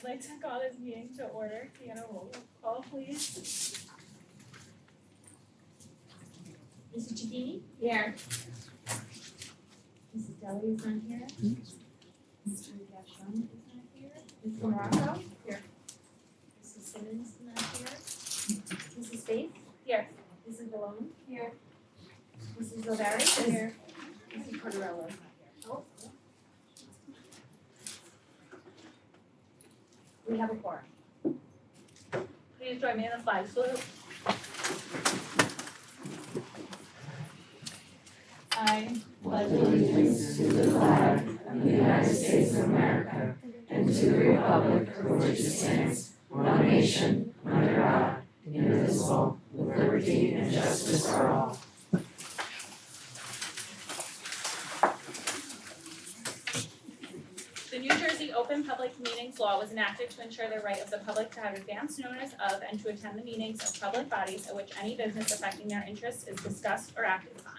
I'd like to call this meeting to order. Deanna, roll call, please. Mrs. Chikini? Here. Mrs. Deli is not here. Mr. Gashon is not here. Mr. Morocco? Here. Mrs. Simmons is not here. Mrs. Faith? Here. Mrs. Malone? Here. Mrs. O'Barry? Here. Mrs. Cordarello is not here. Oh. We have a quorum. Please join me in the flag salute. I pledge allegiance to the flag of the United States of America and to the republic for which it stands, one nation, under God, indivisible, with liberty and justice for all. The New Jersey Open Public Meetings Law was enacted to ensure the right of the public to have advance notice of and to attend the meetings of public bodies at which any business affecting their interests is discussed or acted upon.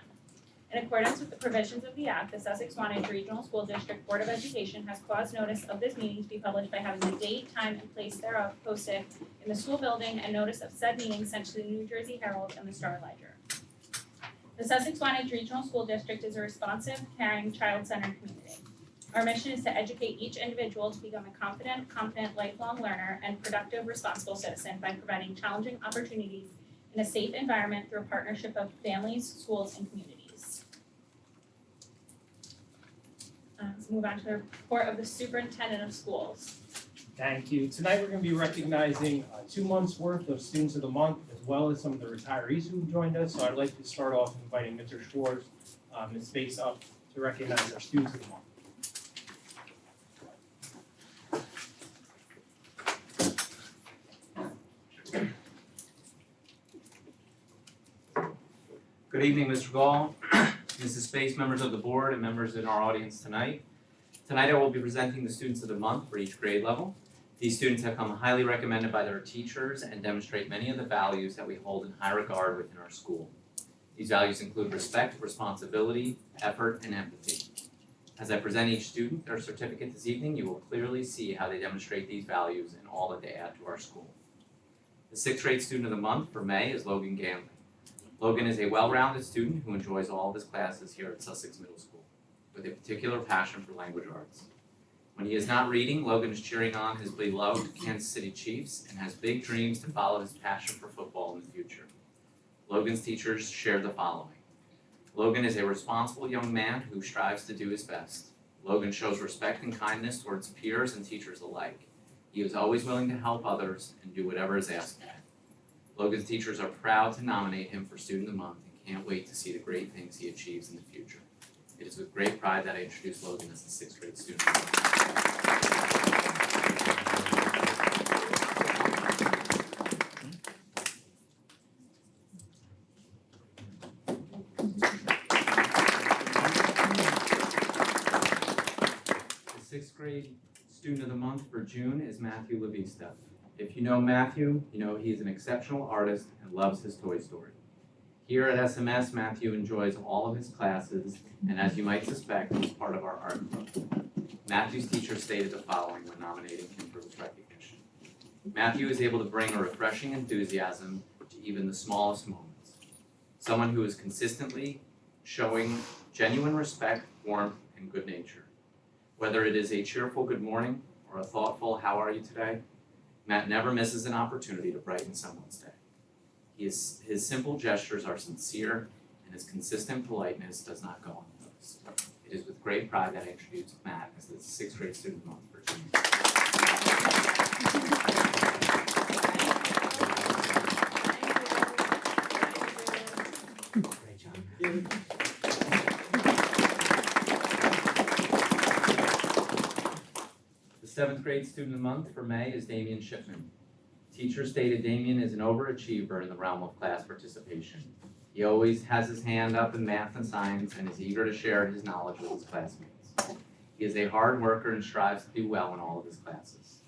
In accordance with the provisions of the Act, the Sussex-Wantage Regional School District Board of Education has caused notice of this meeting to be published by having the date, time, and place thereof posted in the school building and notice of said meeting sent to the New Jersey Herald and the Star Ledger. The Sussex-Wantage Regional School District is a responsive, caring, child-centered community. Our mission is to educate each individual to become a confident, competent, lifelong learner and productive, responsible citizen by providing challenging opportunities in a safe environment through a partnership of families, schools, and communities. Let's move on to the report of the superintendent of schools. Thank you. Tonight we're going to be recognizing 2 months worth of students of the month as well as some of the retirees who joined us. So I'd like to start off inviting Mr. Schwartz, Ms. Space up to recognize our students of the month. Good evening, Mr. Gall, Mrs. Space, members of the board, and members in our audience tonight. Tonight I will be presenting the students of the month for each grade level. These students have come highly recommended by their teachers and demonstrate many of the values that we hold in high regard within our school. These values include respect, responsibility, effort, and empathy. As I present each student their certificate this evening, you will clearly see how they demonstrate these values and all that they add to our school. The 6th grade student of the month for May is Logan Ganley. Logan is a well-rounded student who enjoys all of his classes here at Sussex Middle School, with a particular passion for language arts. When he is not reading, Logan is cheering on his beloved Kansas City Chiefs and has big dreams to follow his passion for football in the future. Logan's teachers share the following. Logan is a responsible young man who strives to do his best. Logan shows respect and kindness towards peers and teachers alike. He is always willing to help others and do whatever is asked of him. Logan's teachers are proud to nominate him for Student of the Month and can't wait to see the great things he achieves in the future. It is with great pride that I introduce Logan as the 6th grade student of the month. The 6th grade student of the month for June is Matthew Lavista. If you know Matthew, you know he is an exceptional artist and loves his Toy Story. Here at SMS, Matthew enjoys all of his classes, and as you might suspect, he's part of our art club. Matthew's teacher stated the following when nominating him for this recognition. Matthew is able to bring a refreshing enthusiasm to even the smallest moments. Someone who is consistently showing genuine respect, warmth, and good nature. Whether it is a cheerful good morning or a thoughtful how are you today, Matt never misses an opportunity to brighten someone's day. His simple gestures are sincere, and his consistent politeness does not go unnoticed. It is with great pride that I introduce Matt as the 6th grade student of the month for June. Great job. The 7th grade student of the month for May is Damian Shipman. Teacher stated Damian is an overachiever in the realm of class participation. He always has his hand up in math and science and is eager to share his knowledge with his classmates. He is a hard worker and strives to do well in all of his classes.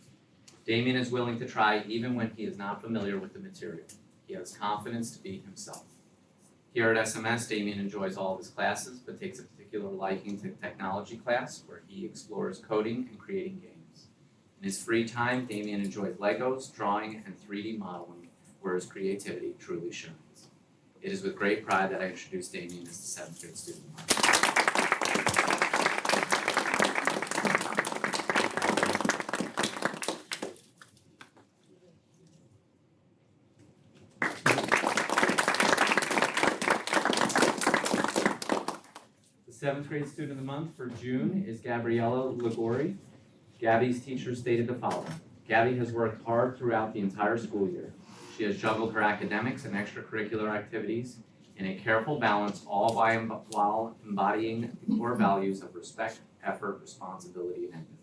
Damian is willing to try even when he is not familiar with the material. He has confidence to be himself. Here at SMS, Damian enjoys all of his classes, but takes a particular liking to technology class where he explores coding and creating games. In his free time, Damien enjoys Legos, drawing, and 3D modeling, where his creativity truly shines. It is with great pride that I introduce Damien as the 7th grade student of the month. The 7th grade student of the month for June is Gabriella Ligori. Gabby's teacher stated the following: Gabby has worked hard throughout the entire school year. She has juggled her academics and extracurricular activities in a careful balance, all while embodying the core values of respect, effort, responsibility, and empathy.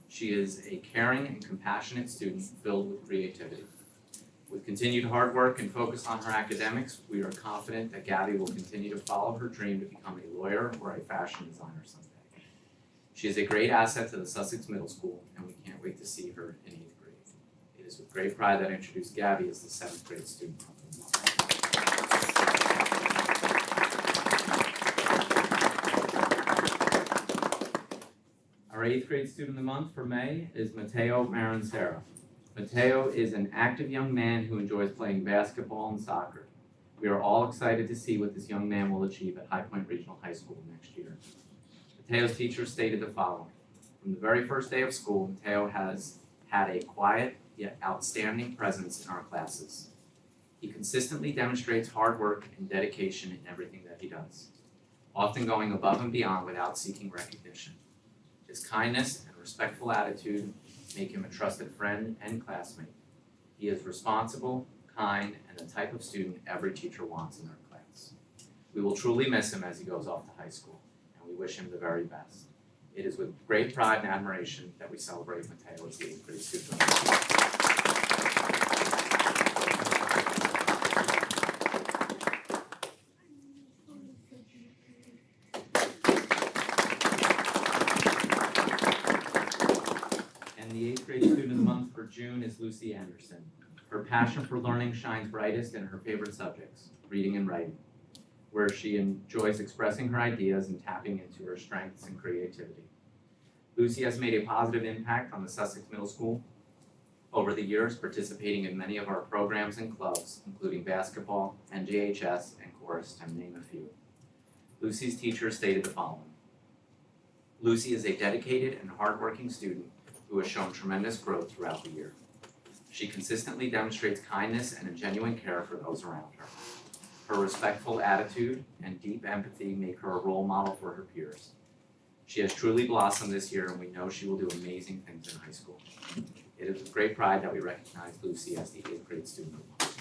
She is a caring and compassionate student filled with creativity. With continued hard work and focus on her academics, we are confident that Gabby will continue to follow her dream to become a lawyer or a fashion designer someday. She is a great asset to the Sussex Middle School, and we can't wait to see her in 8th grade. It is with great pride that I introduce Gabby as the 7th grade student of the month. Our 8th grade student of the month for May is Mateo Marancera. Mateo is an active young man who enjoys playing basketball and soccer. We are all excited to see what this young man will achieve at High Point Regional High School next year. Mateo's teacher stated the following: from the very first day of school, Mateo has had a quiet yet outstanding presence in our classes. He consistently demonstrates hard work and dedication in everything that he does, often going above and beyond without seeking recognition. His kindness and respectful attitude make him a trusted friend and classmate. He is responsible, kind, and the type of student every teacher wants in their class. We will truly miss him as he goes off to high school, and we wish him the very best. It is with great pride and admiration that we celebrate Mateo as the 8th grade student. And the 8th grade student of the month for June is Lucy Anderson. Her passion for learning shines brightest in her favorite subjects, reading and writing, where she enjoys expressing her ideas and tapping into her strengths and creativity. Lucy has made a positive impact on the Sussex Middle School over the years, participating in many of our programs and clubs, including basketball, NJHS, and chorus, to name a few. Lucy's teacher stated the following: Lucy is a dedicated and hardworking student who has shown tremendous growth throughout the year. She consistently demonstrates kindness and a genuine care for those around her. Her respectful attitude and deep empathy make her a role model for her peers. She has truly blossomed this year, and we know she will do amazing things in high school. It is with great pride that we recognize Lucy as the 8th grade student of the month.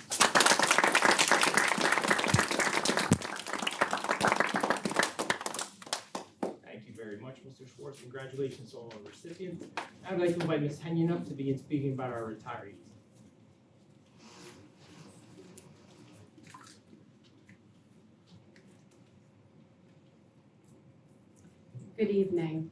Thank you very much, Mr. Schwartz. Congratulations to all our recipients. I'd like to invite Ms. Henyon up to begin speaking about our retirees. Good evening.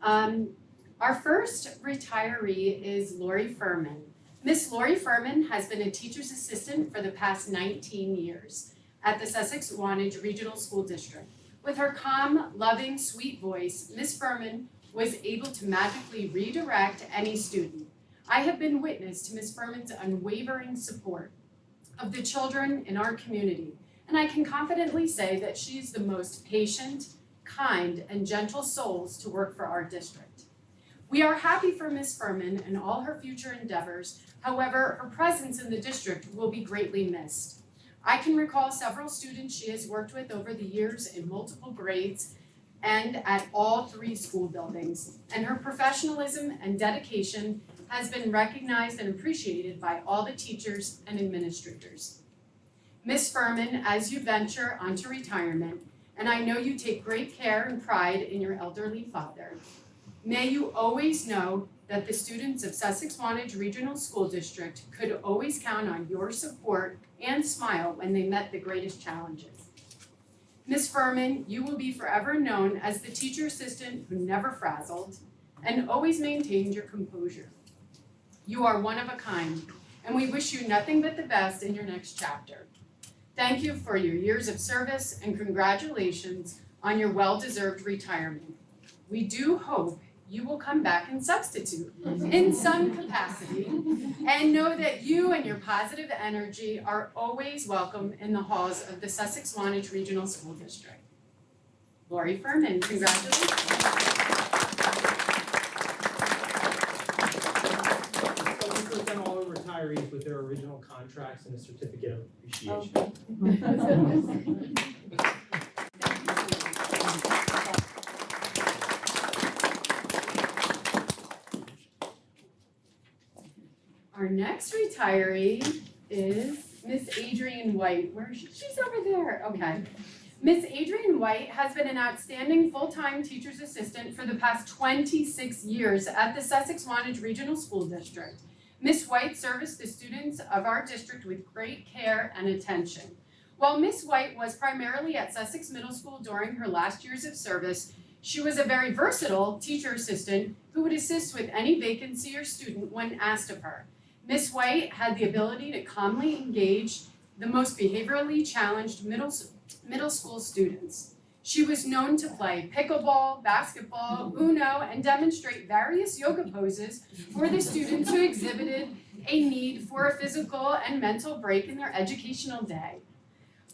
Our first retiree is Lori Furman. Miss Lori Furman has been a teacher's assistant for the past 19 years at the Sussex-Wantage Regional School District. With her calm, loving, sweet voice, Miss Furman was able to magically redirect any student. I have been witness to Miss Furman's unwavering support of the children in our community, and I can confidently say that she is the most patient, kind, and gentle souls to work for our district. We are happy for Ms. Furman and all her future endeavors. However, her presence in the district will be greatly missed. I can recall several students she has worked with over the years in multiple grades and at all 3 school buildings, and her professionalism and dedication has been recognized and appreciated by all the teachers and administrators. Ms. Furman, as you venture onto retirement, and I know you take great care and pride in your elderly father, may you always know that the students of Sussex-Wantage Regional School District could always count on your support and smile when they met the greatest challenges. Ms. Furman, you will be forever known as the teacher assistant who never frazzled and always maintained your composure. You are one of a kind, and we wish you nothing but the best in your next chapter. Thank you for your years of service and congratulations on your well-deserved retirement. We do hope you will come back and substitute in some capacity. And know that you and your positive energy are always welcome in the halls of the Sussex-Wantage Regional School District. Lori Furman, congratulations. So we present all the retirees with their original contracts and a certificate of appreciation. Our next retiree is Miss Adrienne White. Where is she? She's over there. Okay. Miss Adrienne White has been an outstanding full-time teacher's assistant for the past 26 years at the Sussex-Wantage Regional School District. Miss White serviced the students of our district with great care and attention. While Miss White was primarily at Sussex Middle School during her last years of service, she was a very versatile teacher assistant who would assist with any vacancy or student when asked of her. Miss White had the ability to calmly engage the most behaviorally challenged middle school students. She was known to play pickleball, basketball, Uno, and demonstrate various yoga poses for the students who exhibited a need for a physical and mental break in their educational day.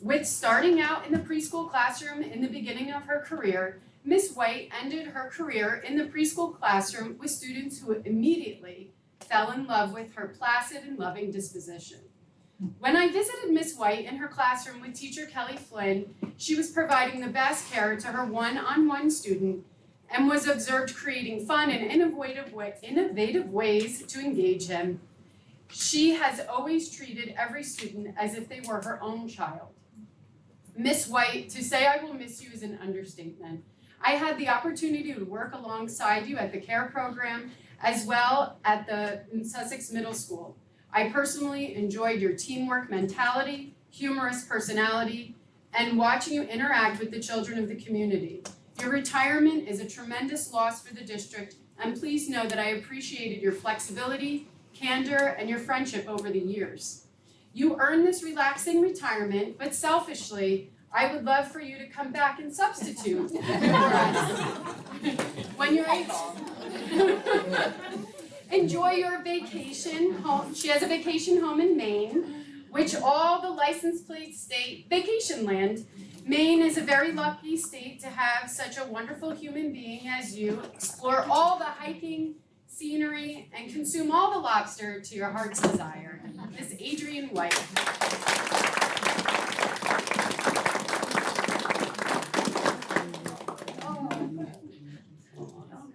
With starting out in the preschool classroom in the beginning of her career, Miss White ended her career in the preschool classroom with students who immediately fell in love with her placid and loving disposition. When I visited Miss White in her classroom with teacher Kelly Flynn, she was providing the best care to her one-on-one student and was observed creating fun and innovative ways to engage him. She has always treated every student as if they were her own child. Miss White, to say I will miss you is an understatement. I had the opportunity to work alongside you at the CARE program as well at the Sussex Middle School. I personally enjoyed your teamwork mentality, humorous personality, and watching you interact with the children of the community. Your retirement is a tremendous loss for the district, and please know that I appreciated your flexibility, candor, and your friendship over the years. You earned this relaxing retirement, but selfishly, I would love for you to come back and substitute when you're able. Enjoy your vacation home. She has a vacation home in Maine, which all the license plates state vacation land. Maine is a very lucky state to have such a wonderful human being as you. Explore all the hiking, scenery, and consume all the lobster to your heart's desire. Miss Adrienne White.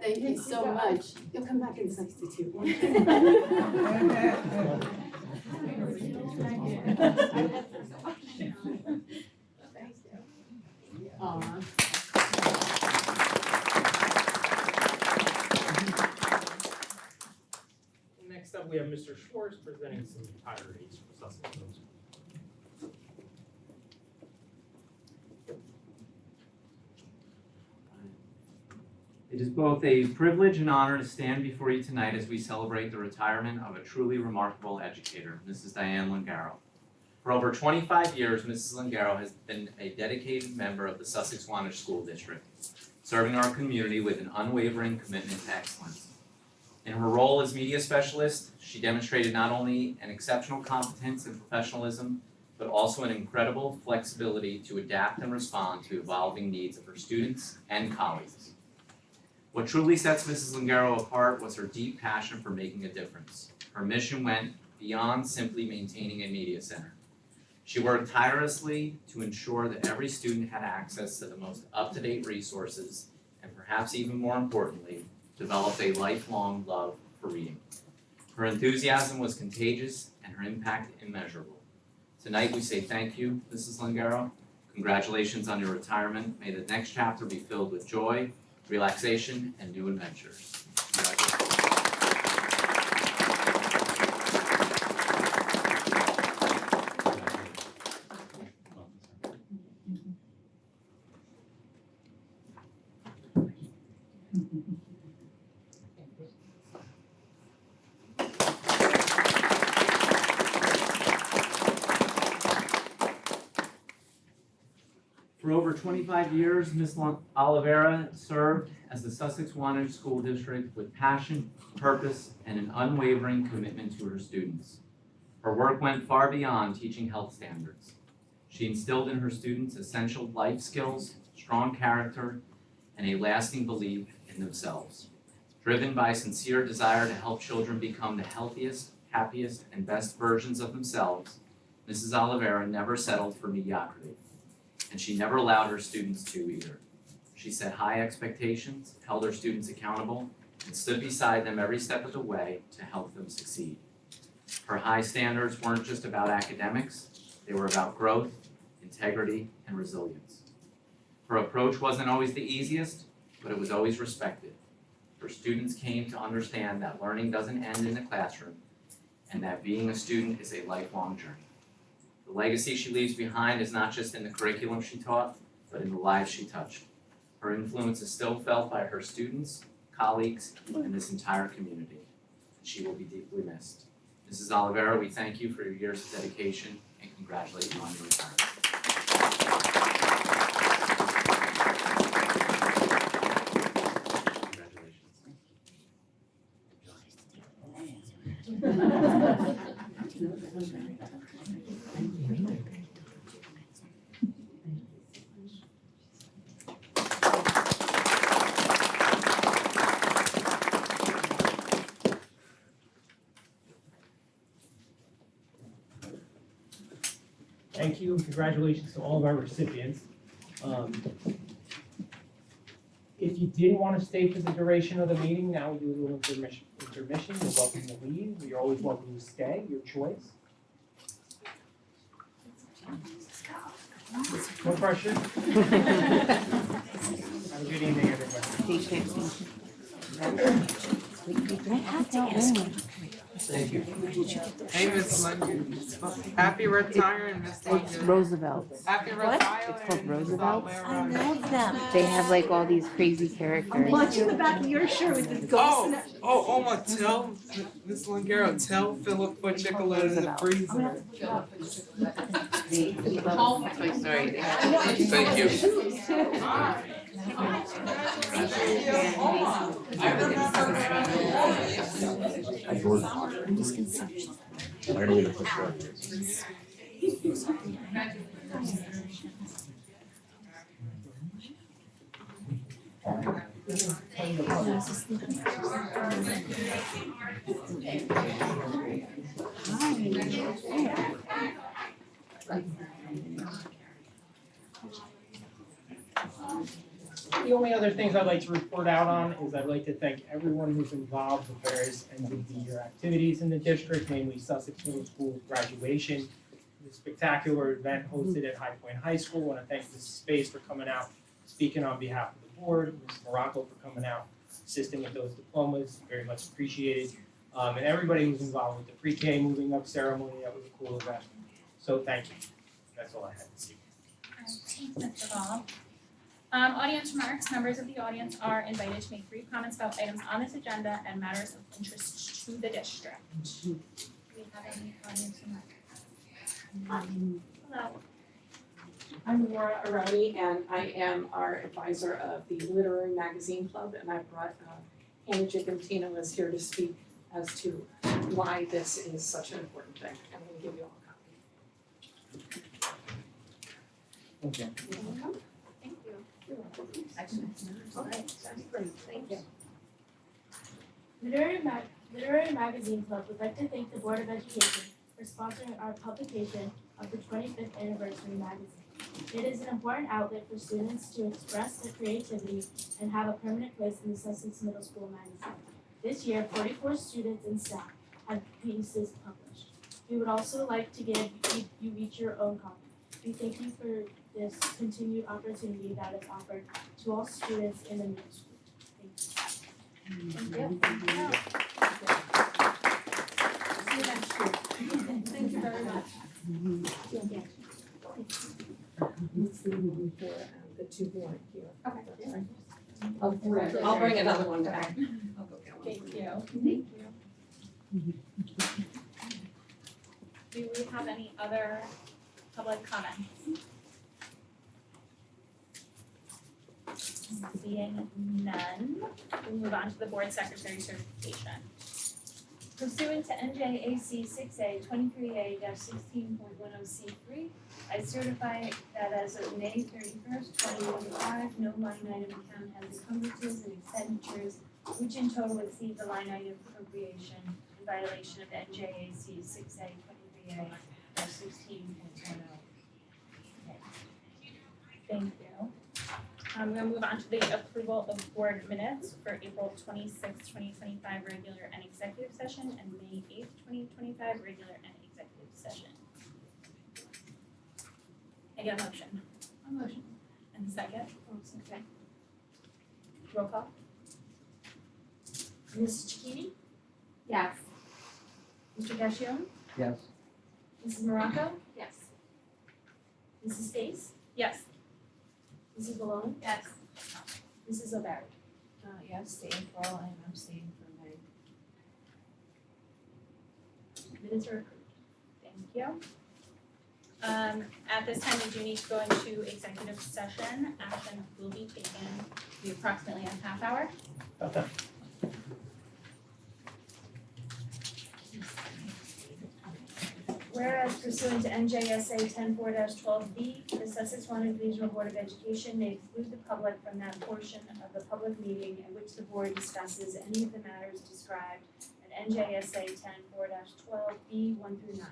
Thank you so much. You'll come back and substitute. Aw. Next up, we have Mr. Schwartz presenting some retirees from Sussex Middle School. It is both a privilege and honor to stand before you tonight as we celebrate the retirement of a truly remarkable educator, Mrs. Diane Lingaro. For over 25 years, Mrs. Lingaro has been a dedicated member of the Sussex-Wantage School District, serving our community with an unwavering commitment to excellence. In her role as media specialist, she demonstrated not only an exceptional competence and professionalism, but also an incredible flexibility to adapt and respond to evolving needs of her students and colleagues. What truly sets Mrs. Lingaro apart was her deep passion for making a difference. Her mission went beyond simply maintaining a media center. She worked tirelessly to ensure that every student had access to the most up-to-date resources, and perhaps even more importantly, developed a lifelong love for reading. Her enthusiasm was contagious and her impact immeasurable. Tonight we say thank you, Mrs. Lingaro. Congratulations on your retirement. May the next chapter be filled with joy, relaxation, and new adventures. For over 25 years, Ms. Oliveira served as the Sussex-Wantage School District with passion, purpose, and an unwavering commitment to her students. Her work went far beyond teaching health standards. She instilled in her students essential life skills, strong character, and a lasting belief in themselves. Driven by a sincere desire to help children become the healthiest, happiest, and best versions of themselves, Mrs. Oliveira never settled for mediocrity, and she never allowed her students to either. She set high expectations, held her students accountable, and stood beside them every step of the way to help them succeed. Her high standards weren't just about academics, they were about growth, integrity, and resilience. Her approach wasn't always the easiest, but it was always respected. Her students came to understand that learning doesn't end in the classroom, and that being a student is a lifelong journey. The legacy she leaves behind is not just in the curriculum she taught, but in the lives she touched. Her influence is still felt by her students, colleagues, and this entire community. She will be deeply missed. Mrs. Oliveira, we thank you for your years of dedication and congratulate you on your retirement. Thank you, and congratulations to all of our recipients. If you didn't want to stay for the duration of the meeting, now we do a little intermission. You're welcome to leave. You're always welcome to stay, your choice. No pressure. Have a good evening, everybody. Thank you. Hey, Miss London. Happy retiring, Miss It's London. Roosevelt's. Happy What? retiring. It's called Miss Roosevelt's. I Oliveira. love them. They have like all these crazy characters. I'm watching the back of your shirt with the ghost in it. Oh, my, tell Miss Longaro, tell Philip put Nicolette in the freezer. Toy Story. Thank you. The only other things I'd like to report out on is I'd like to thank everyone who's involved with various end of the year activities in the district, namely Sussex Middle School's graduation, the spectacular event hosted at High Point High School. I want to thank Mrs. Space for coming out, speaking on behalf of the board, Mrs. Morocco for coming out, assisting with those diplomas, very much appreciated. And everybody who's involved with the pre-K moving up ceremony, that was a cool event. So thank you. That's all I had to say. Thanks, Mr. Gall. Audience remarks. Members of the audience are invited to make brief comments about items on this agenda and matters of interest to the district. Do we have any audience remarks? Hello. I'm Laura Aroni, and I am our advisor of the Literary Magazine Club, and I brought Hannah Gigantino is here to speak as to why this is such an important thing. I'm going to give you all a copy. Okay. Thank you. Thank you. Literary Magazine Club would like to thank the Board of Education for sponsoring our publication of the 25th anniversary magazine. It is an important outlet for students to express their creativity and have a permanent place in the Sussex Middle School magazine. This year, 44 students and staff have pieces published. We would also like to give you each your own copy. We thank you for this continued opportunity that is offered to all students in the middle school. Thank you. Thank you. See you next year. Thank you very much. Let's see one for the two who aren't here. Okay. That's right. I'll bring another one back. I'll go get one. Thank you. Do we have any other public comments? Seeing none, we'll move on to the board secretary certification. Pursuant to NJAC 6A 23A-16.10C3, I certify that as of May 31st, 2025, no line item account has encumbrances and expenditures which in total exceed the line item appropriation in violation of NJAC 6A 23A-16.10. Thank you. We're gonna move on to the approval of board minutes for April 26th, 2025 regular and executive session and May 8th, 2025 regular and executive session. I get a motion. A motion. And a second. Okay. Roll call. Mrs. Chikini? Yes. Mr. Gashion? Yes. Mrs. Morocco? Yes. Mrs. Stace? Yes. Mrs. Malone? Yes. Mrs. O'Barry? Yes, staying for all and abstaining for May. Minutes are approved. Thank you. At this time, we do need to go into executive session. Action will be taken in approximately a half hour. Whereas pursuant to NJSA 10-4-12B, the Sussex-Wantage Regional Board of Education may exclude the public from that portion of the public meeting in which the board discusses any of the matters described at NJSA 10-4-12B 1 through 9.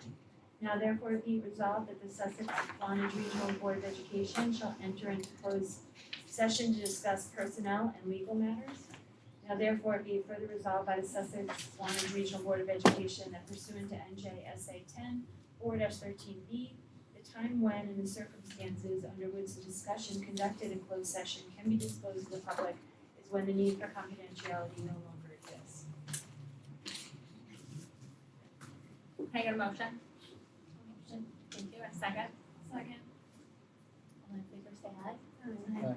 Now therefore be resolved that the Sussex-Wantage Regional Board of Education shall enter into closed session to discuss personnel and legal matters. Now therefore be it further resolved by the Sussex-Wantage Regional Board of Education that pursuant to NJSA 10-4-13B, the time when and the circumstances under which the discussion conducted in closed session can be disclosed to the public is when the need for confidentiality no longer exists. Can I get a motion? Thank you. A second? Second. All in favor, say aye. Aye.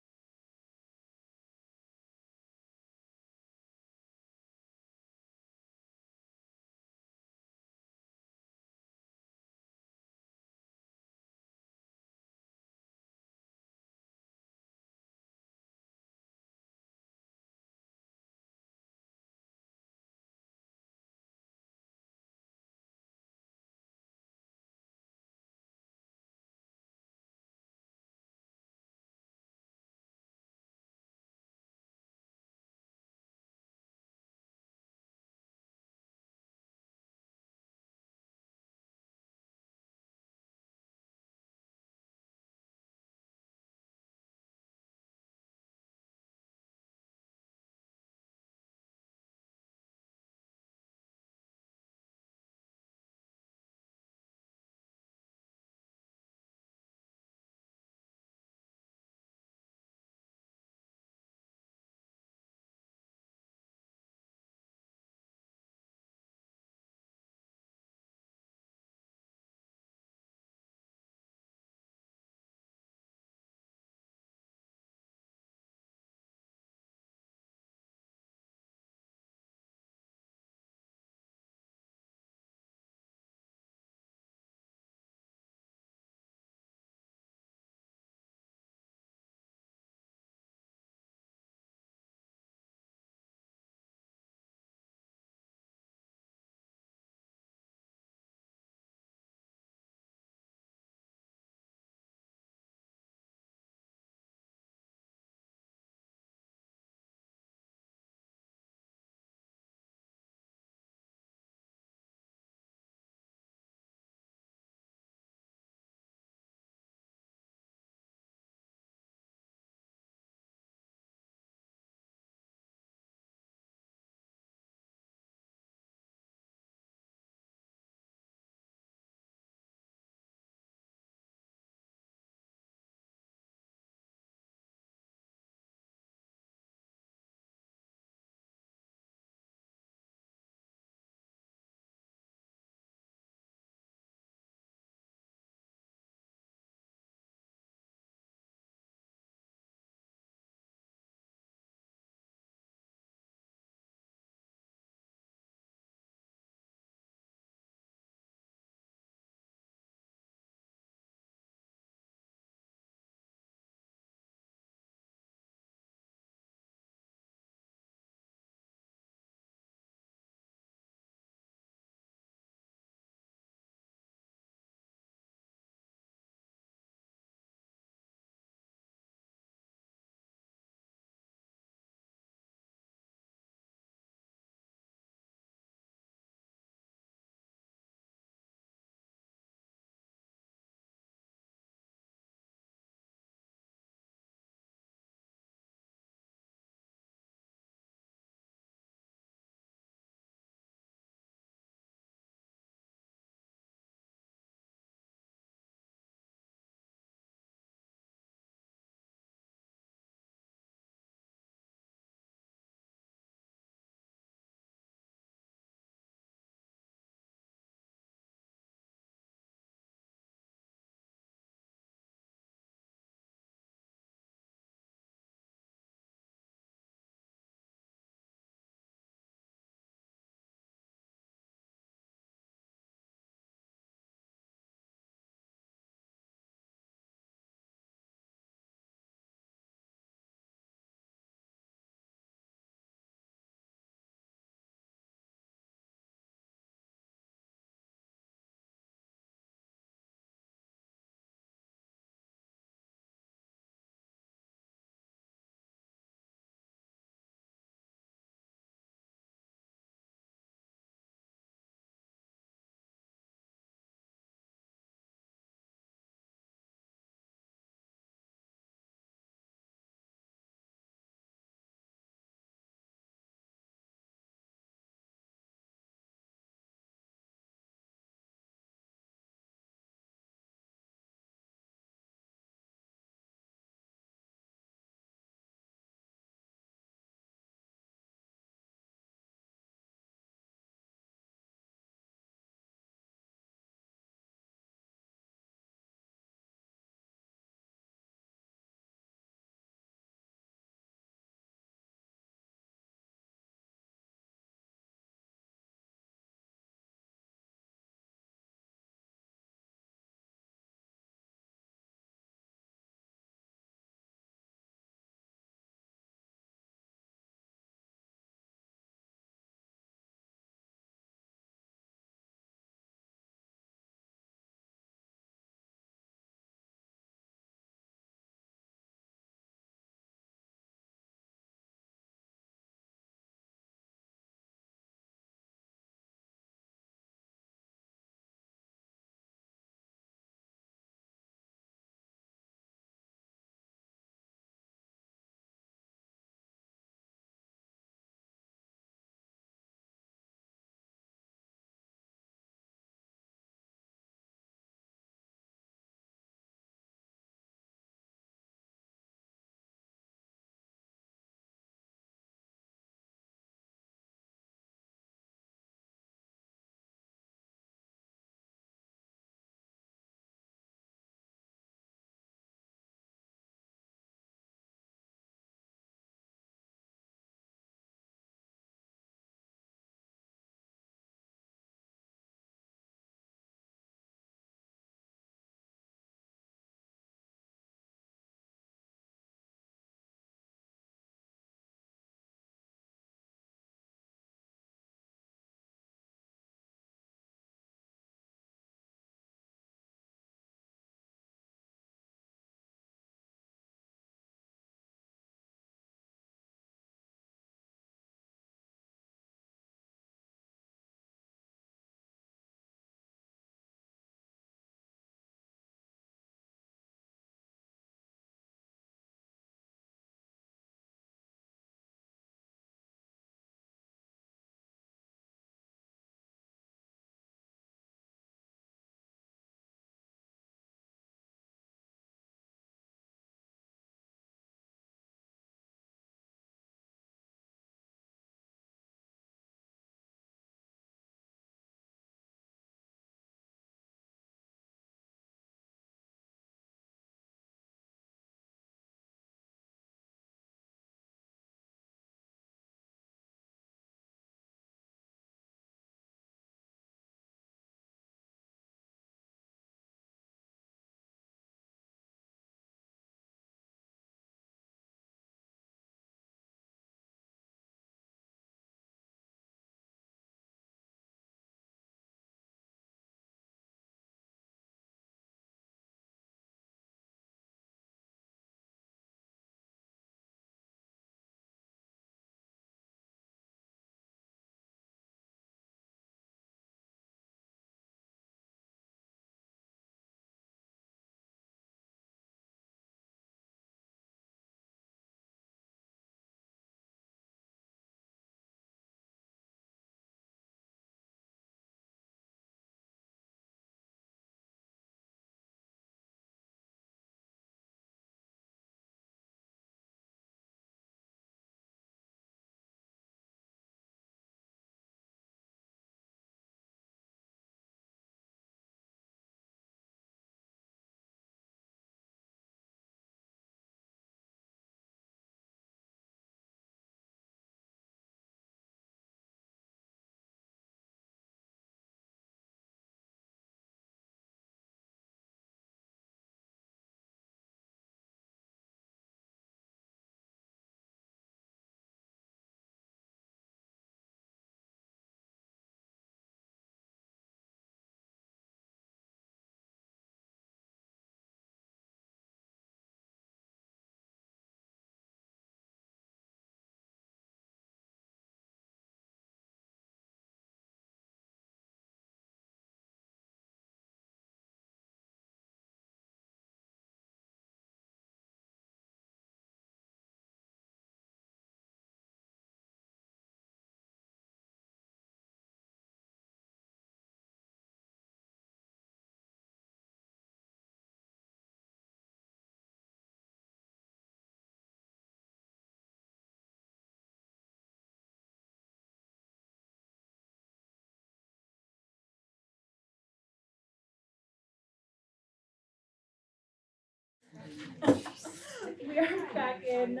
We are back in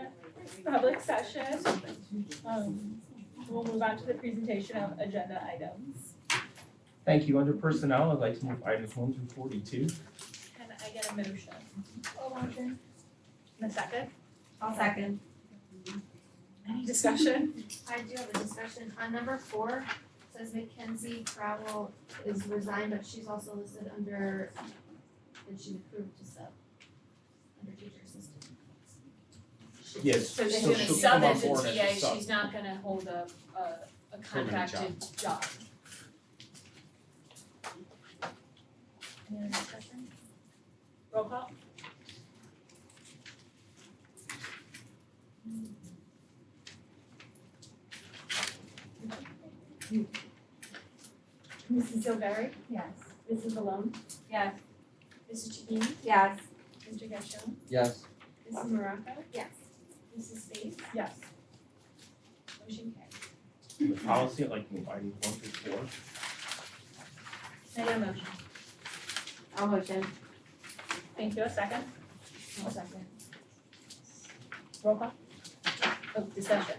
public session. We'll move on to the presentation of agenda items. Thank you. Under personnel, I'd like to move items 1 through 42. Can I get a motion? Motion. And a second? I'll second. Any discussion? I do have a discussion. On number 4, says Mackenzie Crowell is resigned, but she's also listed under, that she's approved to sub, under teacher assistant. Yes, So she's so gonna she'll sub come on as a board as a TA, sub. she's not gonna hold a contracted job. Any other discussion? Roll call? Mrs. Silveri? Yes. Mrs. Malone? Yes. Mrs. Chagini? Yes. Mr. Gashion? Yes. Mrs. Morocco? Yes. Mrs. Space? Yes. Motion carries. Under policy, I'd like to move items 1 through 4. Can I get a motion? I'll motion. Thank you, a second? I'll second. Roll call? Oh, discussion.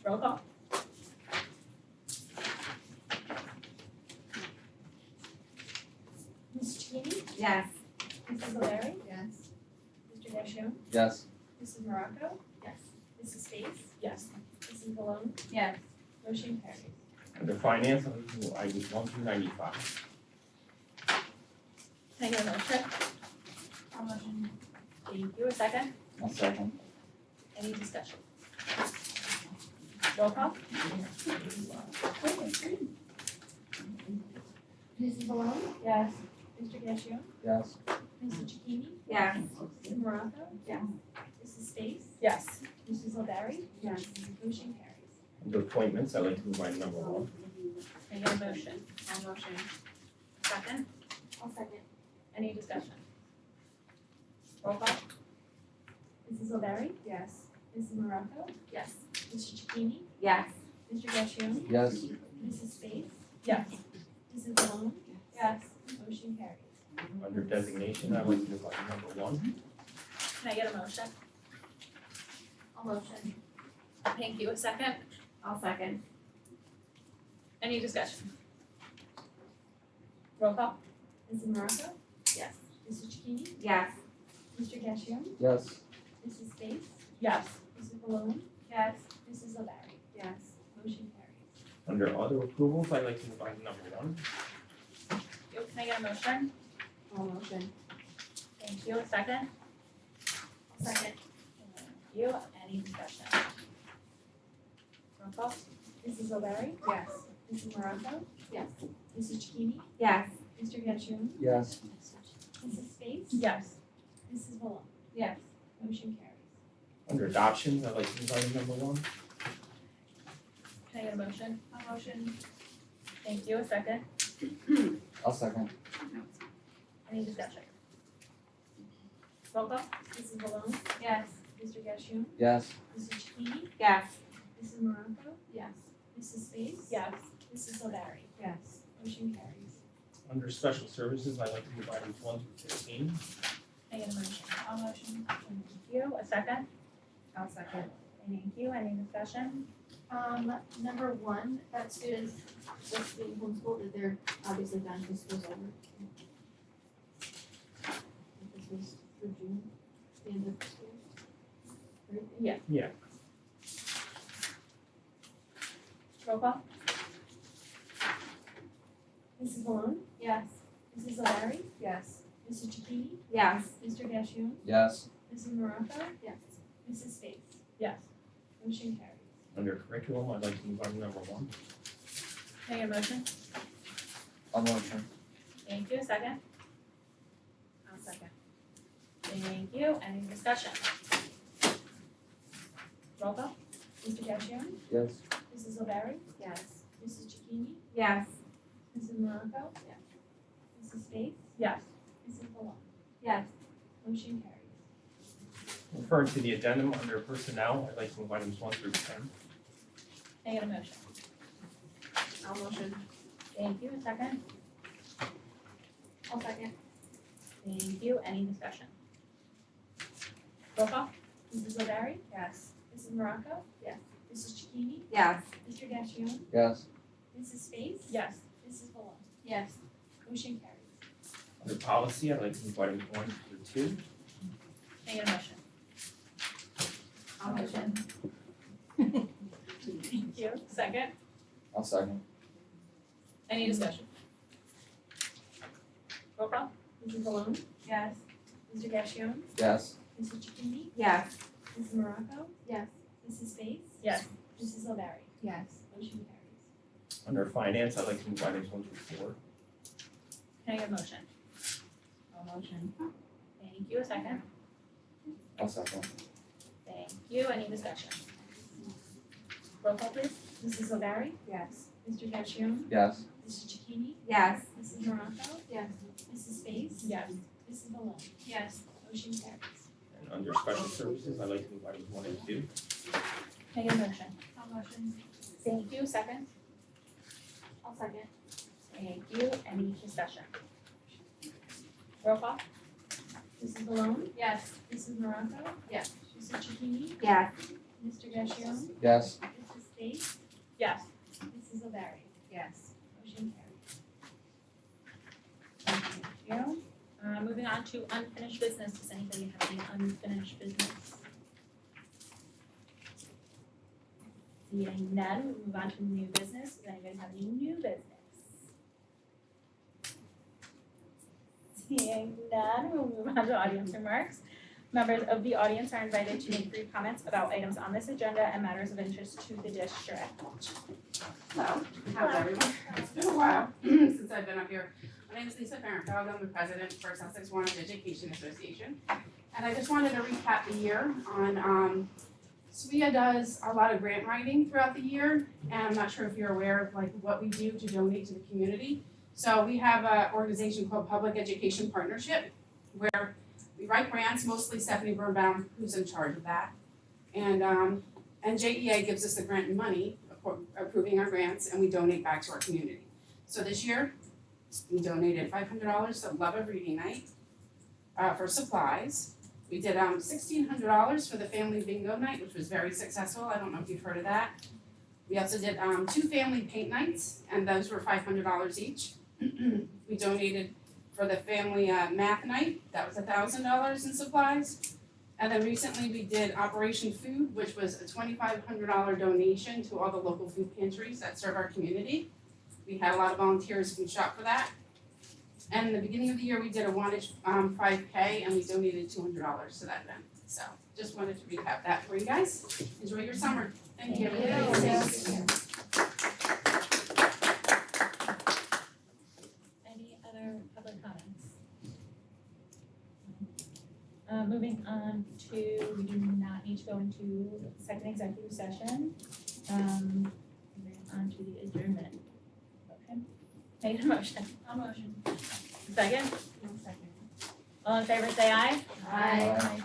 Roll call? Mrs. Chagini? Yes. Mrs. O'Leary? Yes. Mr. Gashion? Yes. Mrs. Morocco? Yes. Mrs. Space? Yes. Mrs. Malone? Yes. Motion carries. Under finance, I'd like to move items 1 through 95. Can I get a motion? I'll motion. Thank you, a second? I'll second. Any discussion? Roll call? Mrs. Malone? Yes. Mr. Gashion? Yes. Mrs. Chagini? Yes. Mrs. Morocco? Yes. Mrs. Space? Yes. Mrs. O'Leary? Yes. Motion carries. Under appointments, I'd like to move item number 1. Can I get a motion? I'll motion. Second? I'll second. Any discussion? Roll call? Mrs. O'Leary? Yes. Mrs. Morocco? Yes. Mr. Chagini? Yes. Mr. Gashion? Yes. Mrs. Space? Yes. Mrs. Malone? Yes. Motion carries. Under designation, I'd like to move item number 1. Can I get a motion? I'll motion. Thank you, a second? I'll second. Any discussion? Roll call? Mrs. Morocco? Yes. Mrs. Chagini? Yes. Mr. Gashion? Yes. Mrs. Space? Yes. Mrs. Malone? Yes. Mrs. O'Leary? Yes. Motion carries. Under other approvals, I'd like to move item number 1. Yo, can I get a motion? I'll motion. Thank you, a second? Second. Thank you, any discussion? Roll call? Mrs. O'Leary? Yes. Mrs. Morocco? Yes. Mrs. Chagini? Yes. Mr. Gashion? Yes. Mrs. Space? Yes. Mrs. Malone? Yes. Motion carries. Under adoptions, I'd like to move item number 1. Can I get a motion? A motion. Thank you, a second? I'll second. Any discussion? Roll call? Mrs. Malone? Yes. Mr. Gashion? Yes. Mrs. Chagini? Yes. Mrs. Morocco? Yes. Mrs. Space? Yes. Mrs. O'Leary? Yes. Motion carries. Under special services, I'd like to move items 1 through 15. Can I get a motion? A motion. Thank you, a second? I'll second. Thank you, any discussion? Number 1, that students just being homeschooled, that they're obviously done, because school's over. This was through June, the end of school. Right? Yeah. Roll call? Mrs. Malone? Yes. Mrs. O'Leary? Yes. Mrs. Chagini? Yes. Mr. Gashion? Yes. Mrs. Morocco? Yes. Mrs. Space? Yes. Motion carries. Under curriculum, I'd like to move item number 1. Can I get a motion? I'll motion. Thank you, a second? I'll second. Thank you, any discussion? Roll call? Mr. Gashion? Yes. Mrs. O'Leary? Yes. Mrs. Chagini? Yes. Mrs. Morocco? Yes. Mrs. Space? Yes. Mrs. Malone? Yes. Motion carries. Referring to the addendum under personnel, I'd like to move items 1 through 10. Can I get a motion? I'll motion. Thank you, a second? I'll second. Thank you, any discussion? Roll call. Mrs. O'Barry? Yes. Mrs. Morocco? Yes. Mrs. Chikini? Yes. Mr. Gashion? Yes. Mrs. Space? Yes. Mrs. Malone? Yes. Motion carries. Under policy, I'd like to move items 1 through 2. Can I get a motion? I'll motion. Thank you. Second. I'll second. Any discussion? Roll call. Mrs. Malone? Yes. Mr. Gashion? Yes. Mrs. Chikini? Yes. Mrs. Morocco? Yes. Mrs. Space? Yes. Mrs. O'Barry? Yes. Motion carries. Under finance, I'd like to move items 1 through 4. Can I get a motion? I'll motion. Thank you. A second. I'll second. Thank you. Any discussion? Roll call please. Mrs. O'Barry? Yes. Mr. Gashion? Yes. Mrs. Chikini? Yes. Mrs. Morocco? Yes. Mrs. Space? Yes. Mrs. Malone? Yes. Motion carries. And under special services, I'd like to move items 1 and 2. Can I get a motion? I'll motion. Thank you. Second. I'll second. Thank you. Any discussion? Roll call. Mrs. Malone? Yes. Mrs. Morocco? Yes. Mrs. Chikini? Yes. Mr. Gashion? Yes. Mrs. Space? Yes. Mrs. O'Barry? Yes. Motion carries. Thank you. Moving on to unfinished business. Does anybody have any unfinished business? Seeing none, we'll move on to new business. Does anybody have any new business? Seeing none, we'll move on to audience remarks. Members of the audience are invited to make brief comments about items on this agenda and matters of interest to the district. Hello, how's everyone? It's been a while since I've been up here. My name is Lisa Farenthold, I'm the president for Sussex-Wantage Education Association. And I just wanted to recap the year on, SWIA does a lot of grant writing throughout the year, and I'm not sure if you're aware of like what we do to donate to the community. So we have an organization called Public Education Partnership, where we write grants, mostly Stephanie Birnbaum, who's in charge of that. And JEA gives us the grant and money, approving our grants, and we donate back to our community. So this year, we donated $500 to Love of Reading Night for supplies. We did $1,600 for the family bingo night, which was very successful. I don't know if you've heard of that. We also did 2 family paint nights, and those were $500 each. We donated for the family math night, that was $1,000 in supplies. And then recently we did Operation Food, which was a $2,500 donation to all the local food pantries that serve our community. We had a lot of volunteers food shop for that. And in the beginning of the year, we did a Wantage 5K, and we donated $200 to that event. So just wanted to recap that for you guys. Enjoy your summer. Thank you. Any other public comments? Moving on to, we do not need to go into second executive session. Moving on to the adjournment. Okay. Make a motion. I'll motion. Second? I'll second. All in favor say aye. Aye.